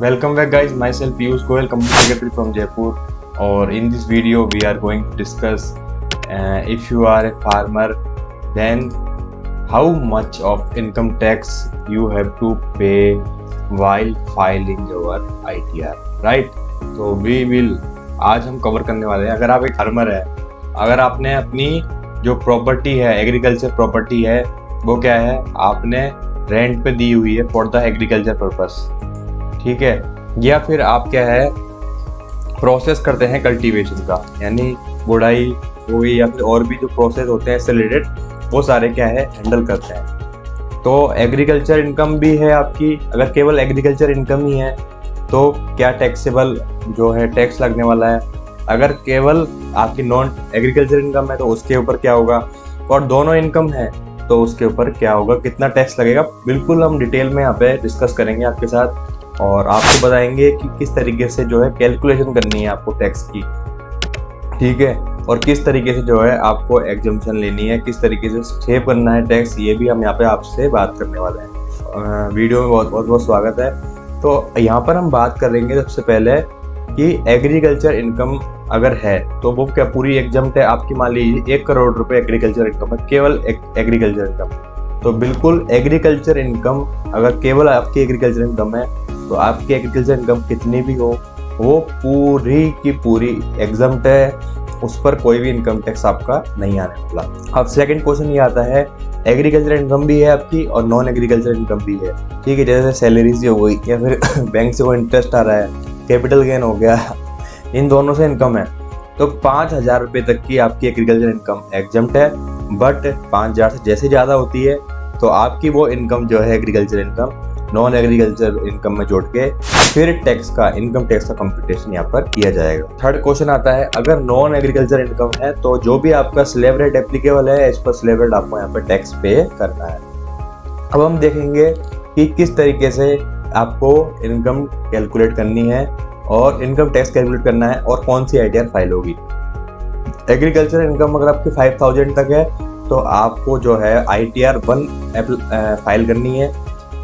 Welcome back guys, myself Piyush Goyal, Company Secretary from Jaipur, or in this video we are going to discuss if you are a farmer, then how much of income tax you have to pay while filing your ITR, right? तो we will आज हम cover करने वाले हैं। अगर आप एक farmer है, अगर आपने अपनी जो प्रॉपर्टी है, एग्रीकल्चर प्रॉपर्टी है, वो क्या है, आपने रेंट पे दी हुई है फॉर द एग्रीकल्चर पर्पस, ठीक है, या फिर आप क्या है प्रोसेस करते हैं कल्टीवेशन का, यानी बुढ़ाई हो गई या फिर और भी जो प्रोसेस होते हैं इससे रिलेटेड, वो सारे क्या है हैंडल करते हैं। तो एग्रीकल्चर इनकम भी है आपकी। अगर केवल एग्रीकल्चर इनकम ही है तो क्या टैक्सेबल जो है टैक्स लगने वाला है। अगर केवल आपकी नॉन एग्रीकल्चर इनकम है तो उसके ऊपर क्या होगा, और दोनों इनकम है तो उसके ऊपर क्या होगा, कितना टैक्स लगेगा, बिल्कुल हम डिटेल में यहाँ पे डिस्कस करेंगे आपके साथ, और आपको बताएंगे कि किस तरीके से जो है कैलकुलेशन करनी है आपको टैक्स की, ठीक है, और किस तरीके से जो है आपको एग्जम्पशन लेनी है, किस तरीके से सेव करना है टैक्स, ये भी हम यहाँ पे आपसे बात करने वाले हैं। वीडियो में बहुत बहुत स्वागत है। तो यहाँ पर हम बात करेंगे सबसे पहले कि एग्रीकल्चर इनकम अगर है तो वो क्या पूरी एग्जम्प्ट है आपकी। मान लीजिए 1 करोड़ रुपए एग्रीकल्चर इनकम है, केवल एग्रीकल्चर इनकम, तो बिल्कुल एग्रीकल्चर इनकम अगर केवल आपकी एग्रीकल्चर इनकम है तो आपकी एग्रीकल्चर इनकम कितनी भी हो वो पूरी की पूरी एग्जम्प्ट है, उस पर कोई भी इनकम टैक्स आपका नहीं आने वाला। अब सेकंड क्वेश्चन ये आता है, एग्रीकल्चर इनकम भी है आपकी और नॉन एग्रीकल्चर इनकम भी है, ठीक है, जैसे सैलरीज हो गई या फिर बैंक से कोई इंटरेस्ट आ रहा है, कैपिटल गेन हो गया, इन दोनों से इनकम है। तो 5,000 रुपये तक की आपकी एग्रीकल्चर इनकम एग्जम्प्ट है, बट 5,000 से जैसे ज़्यादा होती है तो आपकी वो इनकम जो है agriculture income non agriculture income में जोड़ के फिर टैक्स का इनकम टैक्स का कंप्यूटेशन यहाँ पर किया जाएगा। थर्ड क्वेश्चन आता है, अगर नॉन एग्रीकल्चर इनकम है तो जो भी आपका स्लैब रेट एप्लीकेबल है इस पर स्लैब रेट आपको यहाँ पर टैक्स पे करना है। अब हम देखेंगे कि किस तरीके से आपको इनकम कैलकुलेट करनी है और इनकम टैक्स कैलकुलेट करना है और कौन सी ITR फाइल होगी। एग्रीकल्चर इनकम अगर आपकी 5,000 तक है तो आपको जो है ITR 1 फाइल करनी है।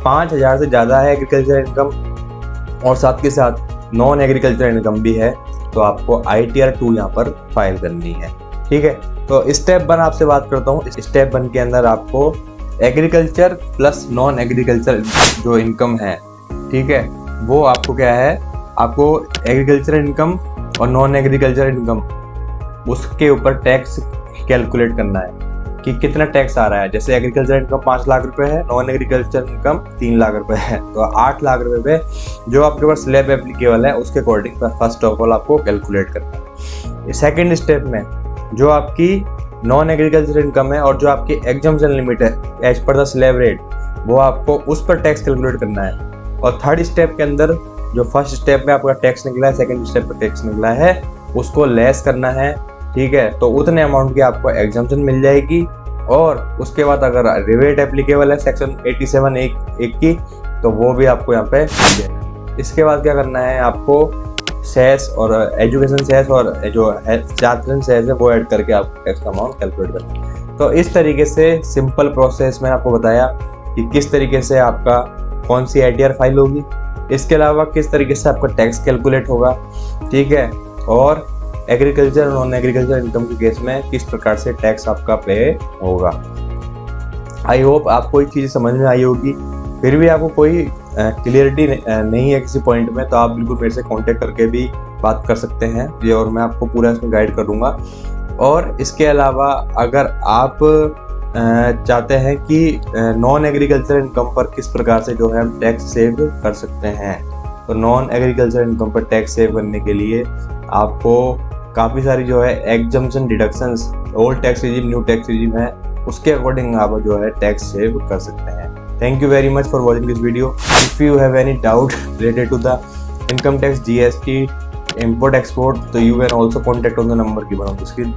5,000 से ज़्यादा है एग्रीकल्चर इनकम और साथ के साथ नॉन एग्रीकल्चर इनकम भी है तो आपको ITR 2 यहाँ पर फाइल करनी है, ठीक है। तो स्टेप 1 आपसे बात करता हूँ। स्टेप 1 के अंदर आपको एग्रीकल्चर प्लस नॉन एग्रीकल्चर जो इनकम है, ठीक है, वो आपको क्या है, आपको एग्रीकल्चर इनकम और नॉन एग्रीकल्चर इनकम उसके ऊपर टैक्स कैलकुलेट करना है कि कितना टैक्स आ रहा है। जैसे एग्रीकल्चर इनकम 5 लाख रुपए है, नॉन एग्रीकल्चर इनकम 3 लाख रुपए है, तो 8 लाख रुपए पे जो आपके पास स्लैब एप्लीकेबल है उसके अकॉर्डिंग फर्स्ट ऑफ ऑल आपको कैलकुलेट करना है। सेकेंड स्टेप में जो आपकी नॉन एग्रीकल्चर इनकम है और जो आपकी एग्जम्पशन लिमिट है as per the slab rate, वो आपको उस पर टैक्स कैलकुलेट करना है। और थर्ड स्टेप के अंदर जो फर्स्ट स्टेप में आपका टैक्स निकला है, सेकेंड स्टेप पर टैक्स निकला है, उसको लेस करना है, ठीक है, तो उतने अमाउंट की आपको एग्जम्पशन मिल जाएगी। और उसके बाद अगर रिवेट एप्लीकेबल है सेक्शन 87(1) की तो वो भी आपको यहाँ पे मिल जाएगा। इसके बाद क्या करना है, आपको सेस और एजुकेशन सेस और जो छात्र सेस है वो ऐड करके आपको टैक्स का अमाउंट कैलकुलेट करना है। तो इस तरीके से सिंपल प्रोसेस में आपको बताया कि किस तरीके से आपका कौन सी ITR फाइल होगी, इसके अलावा किस तरीके से आपका टैक्स कैलकुलेट होगा, ठीक है, और एग्रीकल्चर और नॉन एग्रीकल्चर इनकम के केस में किस प्रकार से टैक्स आपका पे होगा। आई होप आपको ये चीज़ समझ में आई होगी। फिर भी आपको कोई क्लियरिटी नहीं है किसी पॉइंट में तो आप बिल्कुल मेरे से कांटेक्ट करके भी बात कर सकते हैं ये, और मैं आपको पूरा इसमें गाइड करूँगा। और इसके अलावा अगर आप चाहते हैं कि नॉन एग्रीकल्चर इनकम पर किस प्रकार से जो है हम टैक्स सेव कर सकते हैं, तो नॉन एग्रीकल्चर इनकम पर टैक्स सेव करने के लिए आपको काफ़ी सारी जो है exemption deductions, old tax regime new tax regime है, उसके अकॉर्डिंग आप जो है टैक्स सेव कर सकते हैं। Thank you very much for watching this video. If you have any doubt related to the income tax, GST, import export, तो you can also contact on the number given on the screen.